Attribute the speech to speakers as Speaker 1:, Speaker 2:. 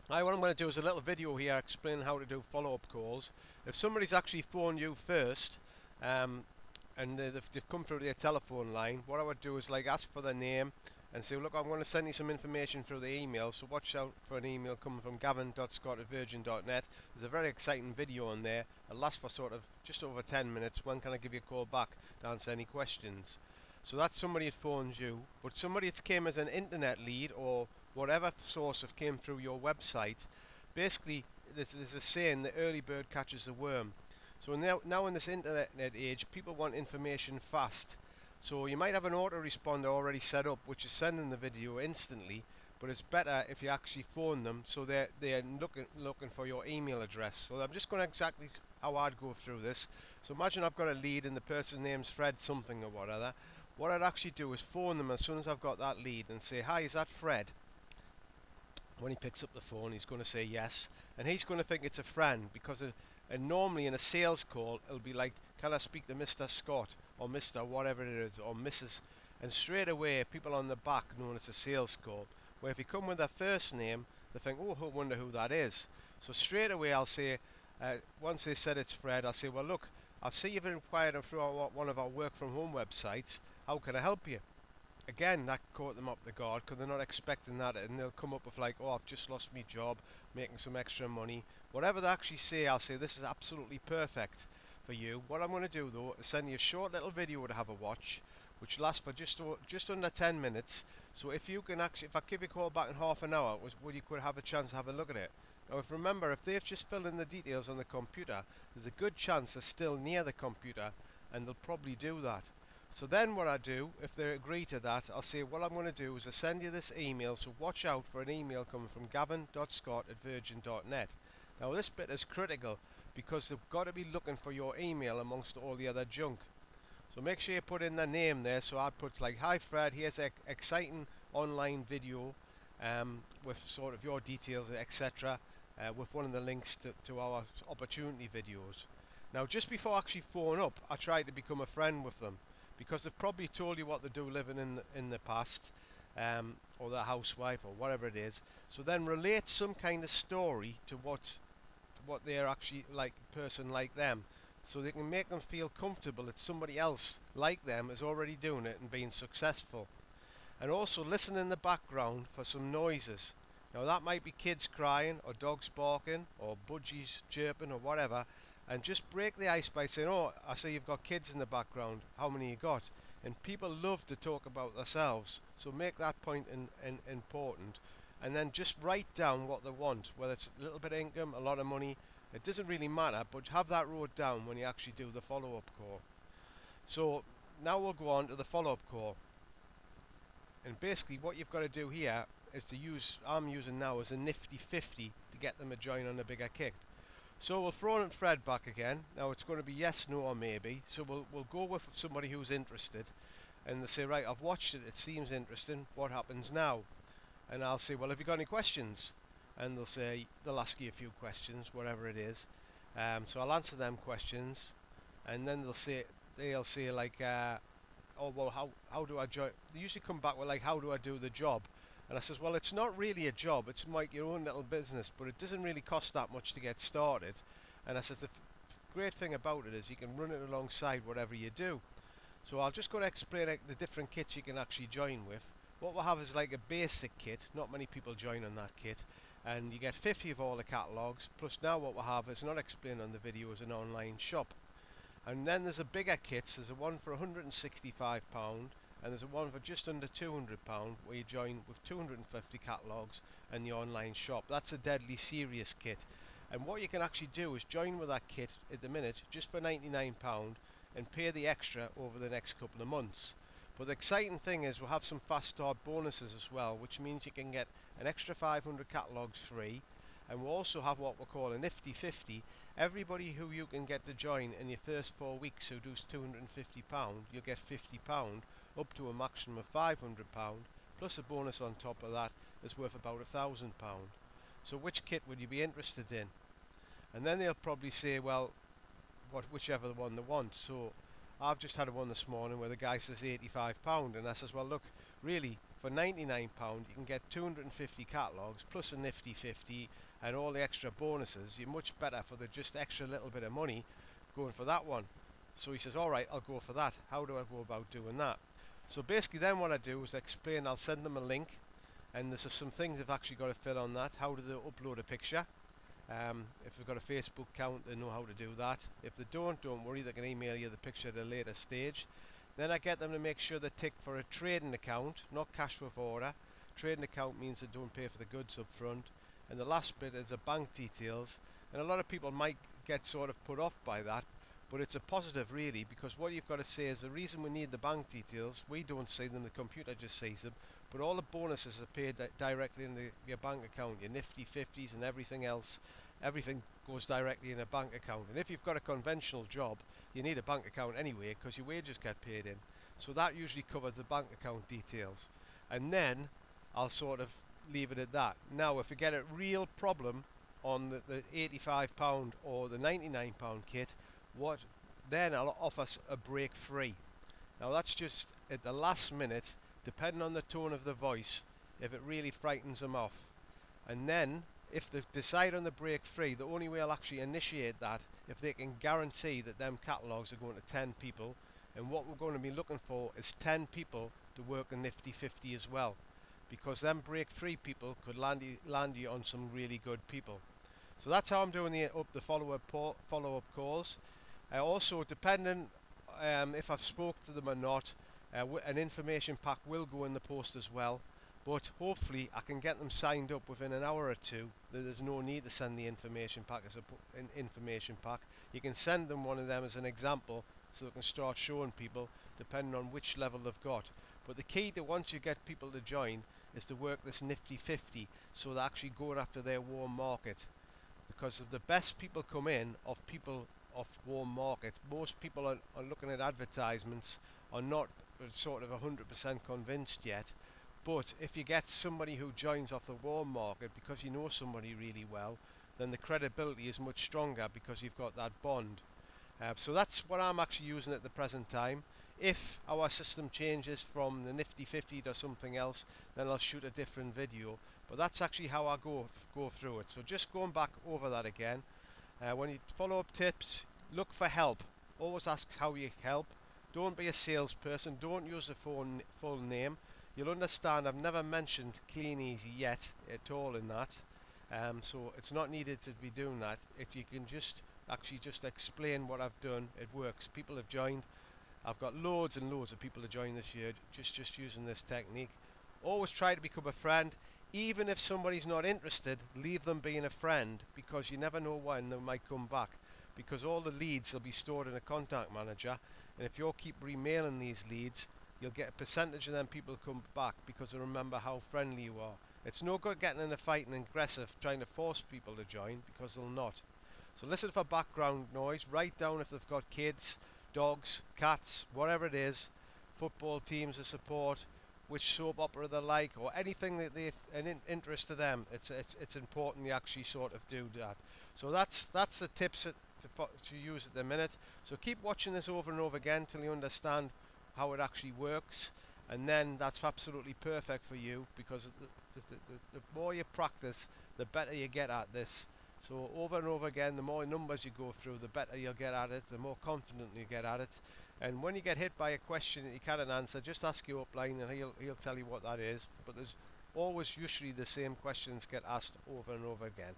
Speaker 1: What I'm going to do is a little video here explaining how to do follow-up calls. If somebody's actually phoned you first, and they've come through their telephone line, what I would do is like ask for their name and say, look, I'm going to send you some information through the email, so watch out for an email coming from gavin.scott@virgin.net. There's a very exciting video on there. It'll last for sort of just over 10 minutes. When can I give you a call back to answer any questions? So that's somebody that phones you, but somebody that came as an internet lead or whatever source of came through your website. Basically, there's a saying, the early bird catches the worm. So now in this internet age, people want information fast. So you might have an autoresponder already set up, which is sending the video instantly, but it's better if you actually phone them, so they're looking for your email address. So I'm just going to exactly how I'd go through this. So imagine I've got a lead and the person name's Fred something or whatever. What I'd actually do is phone them as soon as I've got that lead and say, hi, is that Fred? When he picks up the phone, he's going to say yes, and he's going to think it's a friend, because and normally in a sales call it'll be like, can I speak to Mr. Scott or Mr. whatever it is, or Mrs. And straight away people on the back know it's a sales call. Where if you come with their first name, they think, oh, I wonder who that is. So straight away I'll say, once they said it's Fred, I'll say, well, look, I've seen you've inquired through one of our work from home websites. How can I help you? Again, that caught them up the guard, because they're not expecting that, and they'll come up with like, oh, I've just lost my job, making some extra money. Whatever they actually say, I'll say, this is absolutely perfect for you. What I'm going to do though is send you a short little video to have a watch, which lasts for just under 10 minutes. So if you can actually, if I give you a call back in half an hour, well, you could have a chance to have a look at it. Now, remember, if they've just filled in the details on the computer, there's a good chance they're still near the computer, and they'll probably do that. So then what I do, if they agree to that, I'll say what I'm going to do is I send you this email, so watch out for an email coming from gavin.scott@virgin.net. Now this bit is critical, because they've got to be looking for your email amongst all the other junk. So make sure you put in their name there, so I'd put like, hi Fred, here's an exciting online video with sort of your details, etc., with one of the links to our opportunity videos. Now just before I actually phone up, I try to become a friend with them, because they've probably told you what they do living in the past, or their housewife or whatever it is. So then relate some kind of story to what they're actually like, person like them, so they can make them feel comfortable that somebody else like them is already doing it and being successful. And also listen in the background for some noises. Now that might be kids crying, or dogs barking, or budgies chirping, or whatever, and just break the ice by saying, oh, I see you've got kids in the background, how many you got? And people love to talk about themselves, so make that point important, and then just write down what they want, whether it's a little bit of income, a lot of money, it doesn't really matter, but have that wrote down when you actually do the follow-up call. So now we'll go on to the follow-up call, and basically what you've got to do here is to use, I'm using now as a nifty 50 to get them to join on a bigger kick. So we'll throw in Fred back again. Now it's going to be yes, no, or maybe. So we'll go with somebody who's interested, and they say, right, I've watched it, it seems interesting, what happens now? And I'll say, well, have you got any questions? And they'll ask you a few questions, whatever it is. So I'll answer them questions, and then they'll say like, oh, well, how do I join? They usually come back with like, how do I do the job? And I says, well, it's not really a job, it's like your own little business, but it doesn't really cost that much to get started. And I says, the great thing about it is you can run it alongside whatever you do. So I'll just go to explain like, the different kits you can actually join with. What we'll have is like a basic kit, not many people join on that kit, and you get 50 of all the catalogues, plus now what we'll have is, not explained on the video, is an online shop. And then there's a bigger kits, there's a one for £165, and there's a one for just under £200, where you join with 250 catalogues and the online shop. That's a deadly serious kit. And what you can actually do is join with that kit at the minute just for £99 and pay the extra over the next couple of months. But the exciting thing is we'll have some fast start bonuses as well, which means you can get an extra 500 catalogues free. And we'll also have what we'll call a nifty 50. Everybody who you can get to join in your first 4 weeks who does £250, you'll get £50 up to a maximum of £500, plus a bonus on top of that is worth about £1,000. So which kit would you be interested in? And then they'll probably say, well, whichever one they want. So I've just had one this morning where the guy says £85, and I says, well, look, really, for £99 you can get 250 catalogues plus a nifty 50 and all the extra bonuses. You're much better for the just extra little bit of money going for that one. So he says, alright, I'll go for that. How do I go about doing that? So basically then what I do is explain, I'll send them a link, and there's some things they've actually got to fill on that. How do they upload a picture? If they've got a Facebook account, they know how to do that. If they don't worry, they can email you the picture at a later stage. Then I get them to make sure they tick for a trading account, not cash with order. Trading account means they don't pay for the goods up front. And the last bit is the bank details. And a lot of people might get sort of put off by that, but it's a positive really, because what you've got to say is the reason we need the bank details, we don't see them, the computer just sees them, but all the bonuses are paid directly in your bank account, your nifty 50s and everything else. Everything goes directly in a bank account. And if you've got a conventional job, you need a bank account anyway because your wages get paid in. So that usually covers the bank account details. And then I'll sort of leave it at that. Now if you get a real problem on the £85 or the £99 kit, then I'll offer a break free. Now that's just at the last minute, depending on the tone of the voice, if it really frightens them off. And then if they decide on the break free, the only way I'll actually initiate that if they can guarantee that them catalogues are going to 10 people, and what we're going to be looking for is 10 people to work a nifty 50 as well, because them break free people could land you on some really good people. So that's how I'm doing the follow-up calls. Also, depending if I've spoke to them or not, an information pack will go in the post as well. But hopefully I can get them signed up within an hour or two. There's no need to send the information pack as an information pack. You can send them one of them as an example so they can start showing people depending on which level they've got. But the key to once you get people to join is to work this nifty 50 so they actually go after their warm market. Because if the best people come in of people of warm market, most people are looking at advertisements are not sort of 100% convinced yet. But if you get somebody who joins off the warm market because you know somebody really well, then the credibility is much stronger because you've got that bond. So that's what I'm actually using at the present time. If our system changes from the nifty 50 to something else, then I'll shoot a different video. But that's actually how I go through it. So just going back over that again. When you follow up tips, look for help. Always ask how you help. Don't be a salesperson. Don't use the full name. You'll understand I've never mentioned Clean Easy yet at all in that. So it's not needed to be doing that. If you can just explain what I've done, it works. People have joined. I've got loads and loads of people to join this year just using this technique. Always try to become a friend. Even if somebody's not interested, leave them being a friend, because you never know when they might come back, because all the leads will be stored in a contact manager, and if you'll keep remailing these leads, you'll get a percentage of them people come back because they remember how friendly you are. It's no good getting in a fight and aggressive trying to force people to join, because they'll not. So listen for background noise. Write down if they've got kids, dogs, cats, whatever it is, football teams to support, which soap opera they like, or anything that they've an interest to them. It's important you actually sort of do that. So that's the tips to use at the minute. So keep watching this over and over again till you understand how it actually works, and then that's absolutely perfect for you, because the more you practice, the better you get at this. So over and over again, the more numbers you go through, the better you'll get at it, the more confident you get at it. And when you get hit by a question that you can't answer, just ask your upline and he'll tell you what that is. But there's always usually the same questions get asked over and over again.